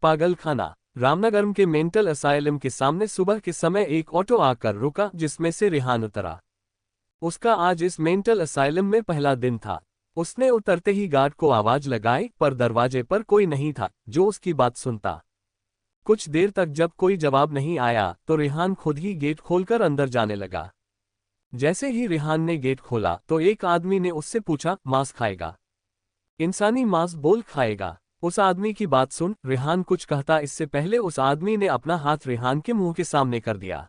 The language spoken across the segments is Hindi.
पागल खाना। रामनगरम के मेंटल असाइलम के सामने सुबह के समय एक ऑटो आकर रुका जिसमें से रेहान उतरा। उसका आज इस मेंटल असाइलम में पहला दिन था। उसने उतरते ही गार्ड को आवाज लगाई पर दरवाजे पर कोई नहीं था जो उसकी बात सुनता। कुछ देर तक जब कोई जवाब नहीं आया तो रेहान खुद ही गेट खोलकर अंदर जाने लगा। जैसे ही रेहान ने गेट खोला तो एक आदमी ने उससे पूछा, मांस खाएगा? इंसानी मांस बोल खाएगा। उस आदमी की बात सुन रेहान कुछ कहता इससे पहले उस आदमी ने अपना हाथ रेहान के मुंह के सामने कर दिया।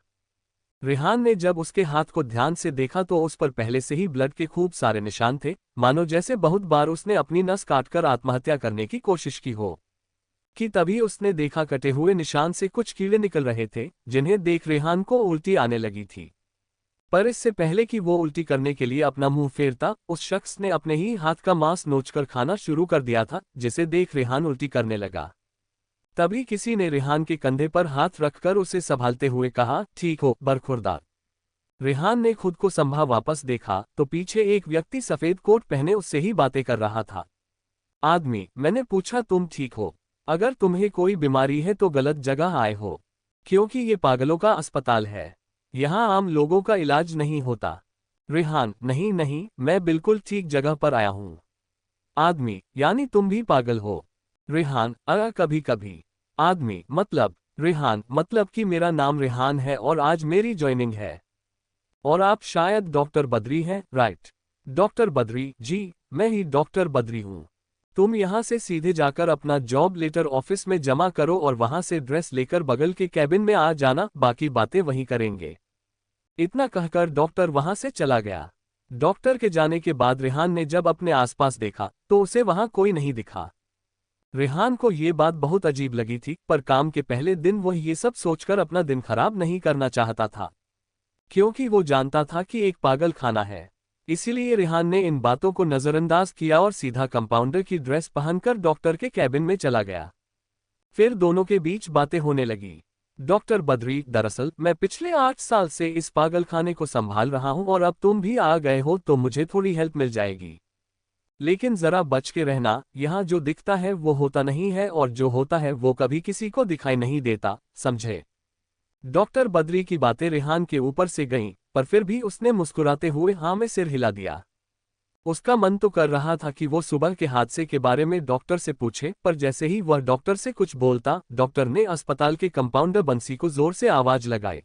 रेहान ने जब उसके हाथ को ध्यान से देखा तो उस पर पहले से ही ब्लड के खूब सारे निशान थे, मानो जैसे बहुत बार उसने अपनी नस काटकर आत्महत्या करने की कोशिश की हो। कि तभी उसने देखा कटे हुए निशान से कुछ कीड़े निकल रहे थे जिन्हें देख रेहान को उल्टी आने लगी थी। पर इससे पहले कि वो उल्टी करने के लिए अपना मुंह फेरता, उस शख्स ने अपने ही हाथ का मांस नोचकर खाना शुरू कर दिया था, जिसे देख रेहान उल्टी करने लगा। तभी किसी ने रेहान के कंधे पर हाथ रखकर उसे संभालते हुए कहा, ठीक हो बरखुरदार। रेहान ने खुद को संभा वापस देखा तो पीछे एक व्यक्ति सफेद कोट पहने उससे ही बातें कर रहा था। आदमी, मैंने पूछा तुम ठीक हो? अगर तुम्हें कोई बीमारी है तो गलत जगह आए हो, क्योंकि ये पागलों का अस्पताल है, यहाँ आम लोगों का इलाज नहीं होता। रेहान, नहीं नहीं, मैं बिल्कुल ठीक जगह पर आया हूँ। आदमी, यानी तुम भी पागल हो? रेहान, कभी कभी। आदमी, मतलब? रेहान, मतलब कि मेरा नाम रेहान है और आज मेरी ज्वाइनिंग है। और आप शायद डॉक्टर बद्री हैं, राइट? डॉक्टर बद्री? जी, मैं ही डॉक्टर बद्री हूँ। तुम यहाँ से सीधे जाकर अपना जॉब लेटर ऑफिस में जमा करो और वहाँ से ड्रेस लेकर बगल के कैबिन में आ जाना, बाकी बातें वहीं करेंगे। इतना कहकर डॉक्टर वहाँ से चला गया। डॉक्टर के जाने के बाद रेहान ने जब अपने आसपास देखा तो उसे वहाँ कोई नहीं दिखा। रेहान को ये बात बहुत अजीब लगी थी, पर काम के पहले दिन वह ये सब सोचकर अपना दिन खराब नहीं करना चाहता था, क्योंकि वो जानता था कि एक पागल खाना है। इसीलिए रेहान ने इन बातों को नजरअंदाज किया और सीधा कंपाउंडर की ड्रेस पहनकर डॉक्टर के कैबिन में चला गया। फिर दोनों के बीच बातें होने लगी। डॉक्टर बद्री, दरअसल मैं पिछले 8 साल से इस पागल खाने को संभाल रहा हूं और अब तुम भी आ गए हो तो मुझे थोड़ी हेल्प मिल जाएगी। लेकिन जरा बच के रहना, यहाँ जो दिखता है वो होता नहीं है और जो होता है वो कभी किसी को दिखाई नहीं देता, समझे? डॉक्टर बद्री की बातें रेहान के ऊपर से गईं, पर फिर भी उसने मुस्कुराते हुए हाँ में सिर हिला दिया। उसका मन तो कर रहा था कि वो सुबह के हादसे के बारे में डॉक्टर से पूछे, पर जैसे ही वह डॉक्टर से कुछ बोलता, डॉक्टर ने अस्पताल के कंपाउंडर बंसी को जोर से आवाज लगाई।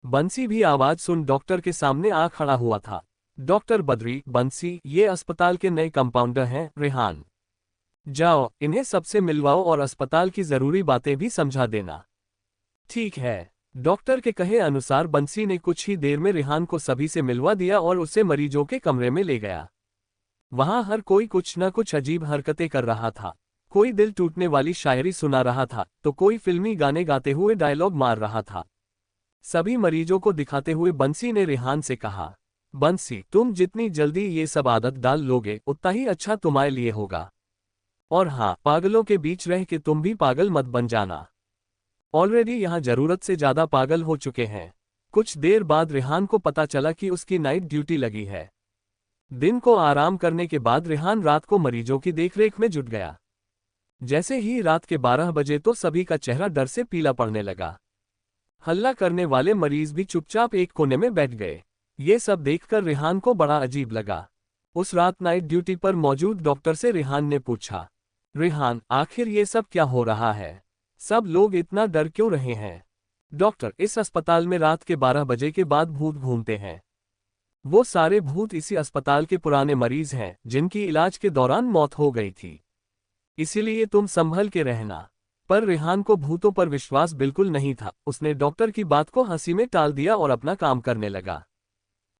बंसी भी आवाज सुन डॉक्टर के सामने आ खड़ा हुआ था। डॉक्टर बद्री, बंसी, ये अस्पताल के नए कंपाउंडर हैं, रेहान। जाओ, इन्हें सबसे मिलवाओ और अस्पताल की जरूरी बातें भी समझा देना। ठीक है। डॉक्टर के कहे अनुसार बंसी ने कुछ ही देर में रेहान को सभी से मिलवा दिया और उसे मरीजों के कमरे में ले गया। वहां हर कोई कुछ न कुछ अजीब हरकतें कर रहा था। कोई दिल टूटने वाली शायरी सुना रहा था तो कोई फिल्मी गाने गाते हुए डायलॉग मार रहा था। सभी मरीजों को दिखाते हुए बंसी ने रेहान से कहा, बंसी, तुम जितनी जल्दी ये सब आदत डाल लोगे उतना ही अच्छा तुम्हारे लिए होगा। और हाँ, पागलों के बीच रह के तुम भी पागल मत बन जाना। ऑलरेडी यहाँ जरूरत से ज्यादा पागल हो चुके हैं। कुछ देर बाद रेहान को पता चला कि उसकी नाइट ड्यूटी लगी है। दिन को आराम करने के बाद रेहान रात को मरीजों की देखरेख में जुट गया। जैसे ही रात के 12 बजे तो सभी का चेहरा डर से पीला पड़ने लगा। हल्ला करने वाले मरीज भी चुपचाप एक कोने में बैठ गए। ये सब देखकर रेहान को बड़ा अजीब लगा। उस रात नाइट ड्यूटी पर मौजूद डॉक्टर से रेहान ने पूछा, रेहान, आखिर ये सब क्या हो रहा है? सब लोग इतना डर क्यों रहे हैं? डॉक्टर, इस अस्पताल में रात के 12 बजे के बाद भूत घूमते हैं। वो सारे भूत इसी अस्पताल के पुराने मरीज हैं जिनकी इलाज के दौरान मौत हो गई थी। इसीलिए तुम संभल के रहना। पर रेहान को भूतों पर विश्वास बिल्कुल नहीं था। उसने डॉक्टर की बात को हंसी में टाल दिया और अपना काम करने लगा।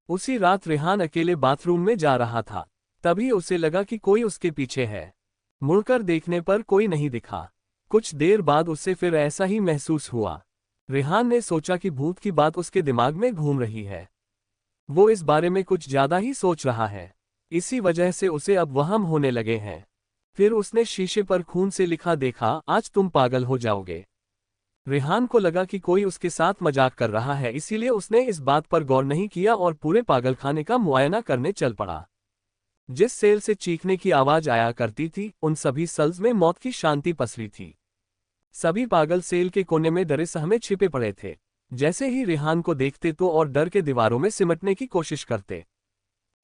उसी रात रेहान अकेले बाथरूम में जा रहा था। तभी उसे लगा कि कोई उसके पीछे है। मुड़कर देखने पर कोई नहीं दिखा। कुछ देर बाद उससे फिर ऐसा ही महसूस हुआ। रेहान ने सोचा कि भूत की बात उसके दिमाग में घूम रही है। वो इस बारे में कुछ ज्यादा ही सोच रहा है। इसी वजह से उसे अब वहम होने लगे हैं। फिर उसने शीशे पर खून से लिखा देखा, आज तुम पागल हो जाओगे। रेहान को लगा कि कोई उसके साथ मजाक कर रहा है, इसीलिए उसने इस बात पर गौर नहीं किया और पूरे पागलखाने का मुआयना करने चल पड़ा। जिस सेल से चीखने की आवाज आया करती थी, उन सभी सेल्स में मौत की शांति पसरी थी। सभी पागल सेल के कोने में डरे सहमे छिपे पड़े थे। जैसे ही रेहान को देखते तो और डर के दीवारों में सिमटने की कोशिश करते।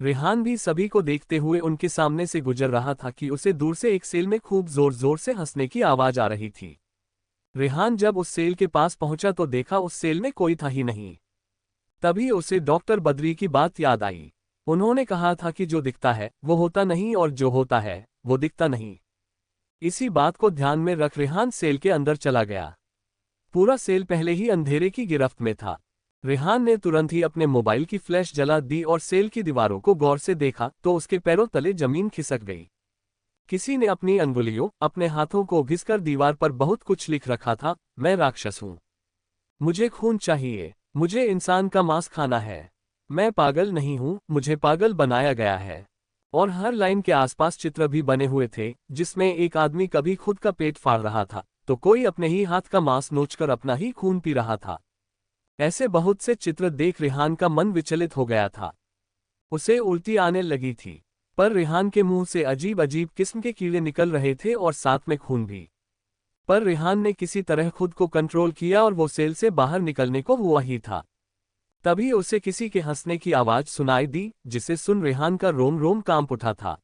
रेहान भी सभी को देखते हुए उनके सामने से गुजर रहा था कि उसे दूर से एक सेल में खूब जोर जोर से हंसने की आवाज आ रही थी। रेहान जब उस सेल के पास पहुंचा तो देखा उस सेल में कोई था ही नहीं। तभी उसे डॉक्टर बद्री की बात याद आई। उन्होंने कहा था कि जो दिखता है वो होता नहीं और जो होता है वो दिखता नहीं। इसी बात को ध्यान में रख रेहान सेल के अंदर चला गया। पूरा सेल पहले ही अंधेरे की गिरफ्त में था। रेहान ने तुरंत ही अपने मोबाइल की फ्लैश जला दी और सेल की दीवारों को गौर से देखा तो उसके पैरों तले जमीन खिसक गई। किसी ने अपनी अंगुलियों, अपने हाथों को घिसकर दीवार पर बहुत कुछ लिख रखा था। मैं राक्षस हूं। मुझे खून चाहिए। मुझे इंसान का मांस खाना है। मैं पागल नहीं हूं, मुझे पागल बनाया गया है। और हर लाइन के आसपास चित्र भी बने हुए थे, जिसमें एक आदमी कभी खुद का पेट फाड़ रहा था तो कोई अपने ही हाथ का मांस नोचकर अपना ही खून पी रहा था। ऐसे बहुत से चित्र देख रेहान का मन विचलित हो गया था। उसे उल्टी आने लगी थी। पर रेहान के मुंह से अजीब अजीब किस्म के कीड़े निकल रहे थे और साथ में खून भी। पर रेहान ने किसी तरह खुद को कंट्रोल किया और वो सेल से बाहर निकलने को हुआ ही था। तभी उसे किसी के हंसने की आवाज सुनाई दी, जिसे सुन रेहान का रोम रोम कांप उठा था।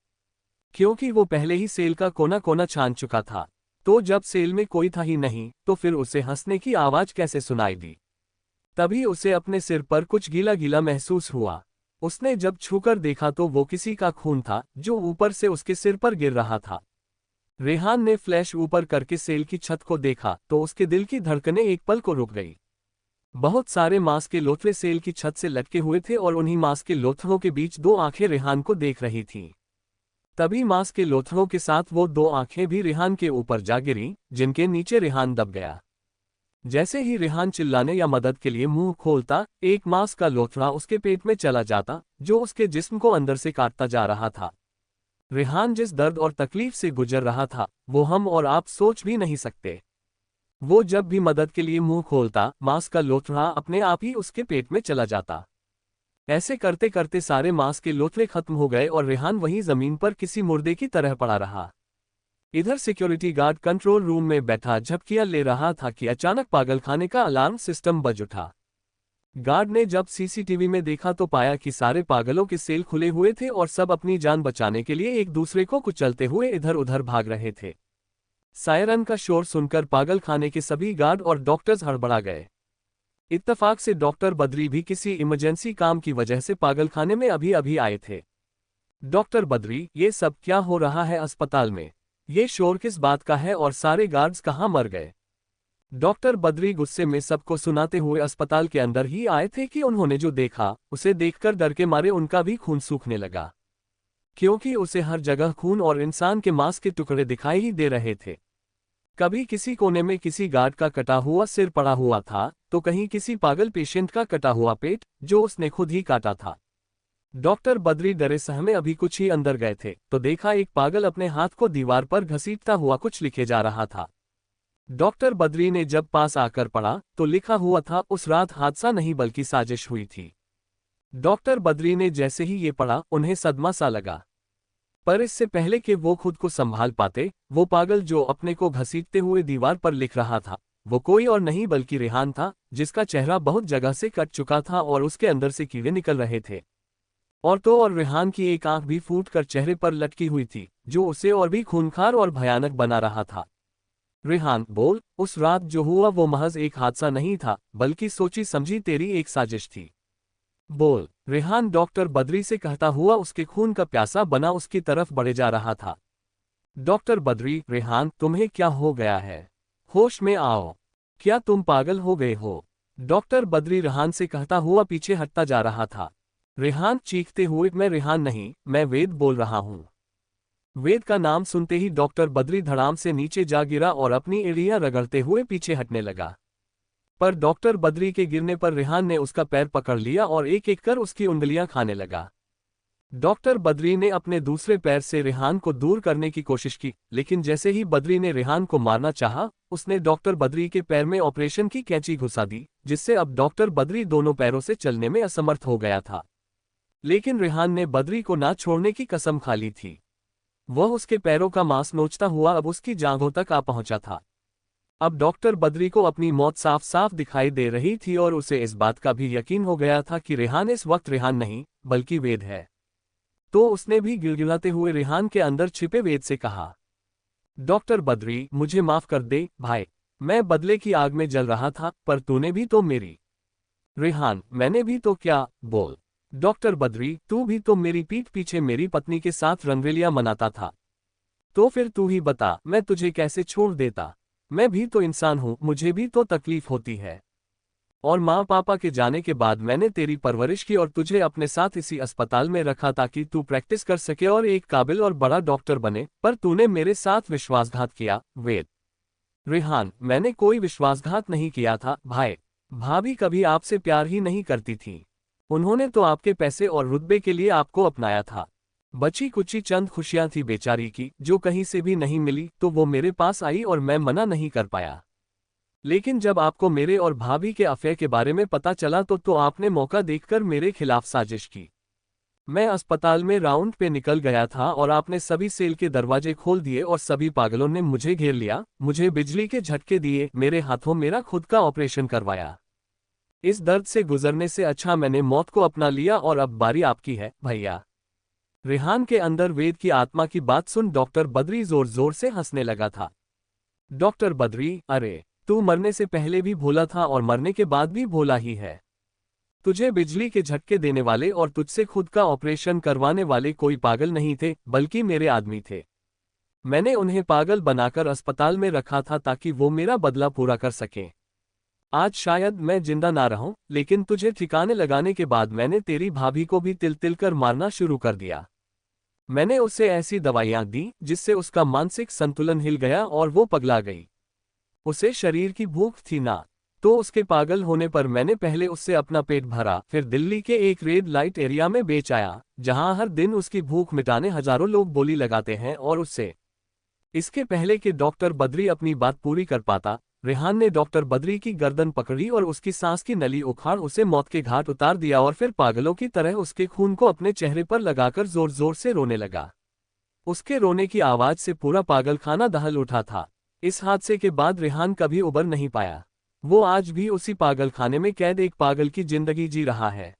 क्योंकि वो पहले ही सेल का कोना कोना छान चुका था। तो जब सेल में कोई था ही नहीं तो फिर उसे हंसने की आवाज कैसे सुनाई दी। तभी उसे अपने सिर पर कुछ गीला गीला महसूस हुआ। उसने जब छूकर देखा तो वो किसी का खून था जो ऊपर से उसके सिर पर गिर रहा था। रेहान ने फ्लैश ऊपर करके सेल की छत को देखा तो उसके दिल की धड़कनें एक पल को रुक गई। बहुत सारे मांस के लोथड़े सेल की छत से लटके हुए थे और उन्हीं मांस के लोथड़ों के बीच दो आंखें रेहान को देख रही थीं। तभी मांस के लोथड़ों के साथ वो दो आंखें भी रेहान के ऊपर जा गिरीं, जिनके नीचे रेहान दब गया। जैसे ही रेहान चिल्लाने या मदद के लिए मुंह खोलता, एक मांस का लोथड़ा उसके पेट में चला जाता, जो उसके जिस्म को अंदर से काटता जा रहा था। रेहान जिस दर्द और तकलीफ से गुजर रहा था, वो हम और आप सोच भी नहीं सकते। वो जब भी मदद के लिए मुंह खोलता, मांस का लोथड़ा अपने आप ही उसके पेट में चला जाता। ऐसे करते करते सारे मांस के लोथड़े खत्म हो गए और रेहान वहीं जमीन पर किसी मुर्दे की तरह पड़ा रहा। इधर सिक्योरिटी गार्ड कंट्रोल रूम में बैठा झपकियां ले रहा था कि अचानक पागलखाने का अलार्म सिस्टम बज उठा। गार्ड ने जब सीसीटीवी में देखा तो पाया कि सारे पागलों के सेल खुले हुए थे और सब अपनी जान बचाने के लिए एक दूसरे को कुचलते हुए इधर उधर भाग रहे थे। सायरन का शोर सुनकर पागलखाने के सभी गार्ड और डॉक्टर्स हड़बड़ा गए। इत्तफाक से डॉक्टर बद्री भी किसी इमरजेंसी काम की वजह से पागलखाने में अभी अभी आए थे। डॉक्टर बद्री, ये सब क्या हो रहा है अस्पताल में? ये शोर किस बात का है और सारे गार्ड्स कहाँ मर गए? डॉक्टर बद्री गुस्से में सबको सुनाते हुए अस्पताल के अंदर ही आए थे कि उन्होंने जो देखा उसे देखकर डर के मारे उनका भी खून सूखने लगा। क्योंकि उसे हर जगह खून और इंसान के मांस के टुकड़े दिखाई ही दे रहे थे। कभी किसी कोने में किसी गार्ड का कटा हुआ सिर पड़ा हुआ था, तो कहीं किसी पागल पेशेंट का कटा हुआ पेट, जो उसने खुद ही काटा था। डॉक्टर बद्री डरे सहमे अभी कुछ ही अंदर गए थे तो देखा एक पागल अपने हाथ को दीवार पर घसीटता हुआ कुछ लिखे जा रहा था। डॉक्टर बद्री ने जब पास आकर पढ़ा तो लिखा हुआ था, उस रात हादसा नहीं बल्कि साजिश हुई थी। डॉक्टर बद्री ने जैसे ही ये पढ़ा उन्हें सदमा सा लगा। पर इससे पहले कि वो खुद को संभाल पाते, वो पागल जो अपने को घसीटते हुए दीवार पर लिख रहा था, वो कोई और नहीं बल्कि रेहान था, जिसका चेहरा बहुत जगह से कट चुका था और उसके अंदर से कीड़े निकल रहे थे। और तो और रेहान की एक आंख भी फूटकर चेहरे पर लटकी हुई थी, जो उसे और भी खूंखार और भयानक बना रहा था। रेहान, बोल, उस रात जो हुआ वो महज एक हादसा नहीं था, बल्कि सोची समझी तेरी एक साजिश थी। बोल। रेहान डॉक्टर बद्री से कहता हुआ उसके खून का प्यासा बना उसकी तरफ बढ़े जा रहा था। डॉक्टर बद्री, रेहान, तुम्हें क्या हो गया है? होश में आओ। क्या तुम पागल हो गए हो? डॉक्टर बद्री रेहान से कहता हुआ पीछे हटता जा रहा था। रेहान चीखते हुए, मैं रेहान नहीं, मैं वेद बोल रहा हूं। वेद का नाम सुनते ही डॉक्टर बद्री धड़ाम से नीचे जा गिरा और अपनी एड़ियां रगड़ते हुए पीछे हटने लगा। पर डॉक्टर बद्री के गिरने पर रेहान ने उसका पैर पकड़ लिया और एक एक कर उसकी उंगलियां खाने लगा। डॉक्टर बद्री ने अपने दूसरे पैर से रेहान को दूर करने की कोशिश की, लेकिन जैसे ही बद्री ने रेहान को मारना चाहा, उसने डॉक्टर बद्री के पैर में ऑपरेशन की कैंची घुसा दी, जिससे अब डॉक्टर बद्री दोनों पैरों से चलने में असमर्थ हो गया था। लेकिन रेहान ने बद्री को ना छोड़ने की कसम खा ली थी। वह उसके पैरों का मांस नोचता हुआ अब उसकी जांघों तक आ पहुंचा था। अब डॉक्टर बद्री को अपनी मौत साफ साफ दिखाई दे रही थी और उसे इस बात का भी यकीन हो गया था कि रेहान इस वक्त रेहान नहीं बल्कि वेद है। तो उसने भी गिड़गिड़ाते हुए रेहान के अंदर छिपे वेद से कहा, डॉक्टर बद्री मुझे माफ कर दे भाई, मैं बदले की आग में जल रहा था, पर तूने भी तो मेरी। रेहान मैंने भी तो क्या, बोल। डॉक्टर बद्री तू भी तो मेरी पीठ पीछे मेरी पत्नी के साथ रंगरेलियां मनाता था, तो फिर तू ही बता मैं तुझे कैसे छोड़ देता। मैं भी तो इंसान हूं, मुझे भी तो तकलीफ होती है। और माँ पापा के जाने के बाद मैंने तेरी परवरिश की और तुझे अपने साथ इसी अस्पताल में रखा ताकि तू प्रैक्टिस कर सके और एक काबिल और बड़ा डॉक्टर बने, पर तूने मेरे साथ विश्वासघात किया वेद। रेहान मैंने कोई विश्वासघात नहीं किया था भाई, भाभी कभी आपसे प्यार ही नहीं करती थी। उन्होंने तो आपके पैसे और रुतबे के लिए आपको अपनाया था। बची कुची चंद खुशियां थी बेचारी की, जो कहीं से भी नहीं मिली, तो वो मेरे पास आई और मैं मना नहीं कर पाया। लेकिन जब आपको मेरे और भाभी के अफेयर के बारे में पता चला तो आपने मौका देखकर मेरे खिलाफ साजिश की। मैं अस्पताल में राउंड पे निकल गया था और आपने सभी सेल के दरवाजे खोल दिए और सभी पागलों ने मुझे घेर लिया, मुझे बिजली के झटके दिए, मेरे हाथों मेरा खुद का ऑपरेशन करवाया। इस दर्द से गुजरने से अच्छा मैंने मौत को अपना लिया और अब बारी आपकी है भैया। रेहान के अंदर वेद की आत्मा की बात सुन डॉक्टर बद्री जोर जोर से हंसने लगा था। डॉक्टर बद्री अरे, तू मरने से पहले भी भोला था और मरने के बाद भी भोला ही है। तुझे बिजली के झटके देने वाले और तुझसे खुद का ऑपरेशन करवाने वाले कोई पागल नहीं थे, बल्कि मेरे आदमी थे। मैंने उन्हें पागल बनाकर अस्पताल में रखा था ताकि वो मेरा बदला पूरा कर सकें। आज शायद मैं जिंदा ना रहूं, लेकिन तुझे ठिकाने लगाने के बाद मैंने तेरी भाभी को भी तिल तिल कर मारना शुरू कर दिया। मैंने उसे ऐसी दवाइयां दी जिससे उसका मानसिक संतुलन हिल गया और वो पगला गई। उसे शरीर की भूख थी ना, तो उसके पागल होने पर मैंने पहले उससे अपना पेट भरा, फिर दिल्ली के एक रेड लाइट एरिया में बेच आया, जहां हर दिन उसकी भूख मिटाने हजारों लोग बोली लगाते हैं और उससे। इसके पहले कि डॉक्टर बद्री अपनी बात पूरी कर पाता, रेहान ने डॉक्टर बद्री की गर्दन पकड़ी और उसकी सांस की नली उखाड़ उसे मौत के घाट उतार दिया और फिर पागलों की तरह उसके खून को अपने चेहरे पर लगाकर जोर जोर से रोने लगा। उसके रोने की आवाज से पूरा पागलखाना दहल उठा था। इस हादसे के बाद रेहान कभी उबर नहीं पाया। वो आज भी उसी पागलखाने में कैद एक पागल की जिंदगी जी रहा है।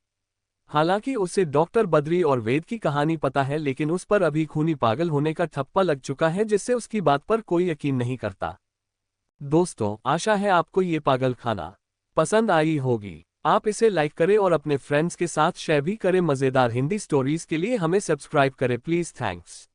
हालांकि उसे डॉक्टर बद्री और वेद की कहानी पता है, लेकिन उस पर अभी खूनी पागल होने का ठप्पा लग चुका है, जिससे उसकी बात पर कोई यकीन नहीं करता। दोस्तों, आशा है आपको ये पागलखाना पसंद आई होगी। आप इसे लाइक करें और अपने फ्रेंड्स के साथ शेयर भी करें। मजेदार हिंदी स्टोरीज के लिए हमें सब्सक्राइब करें प्लीज। थैंक्स।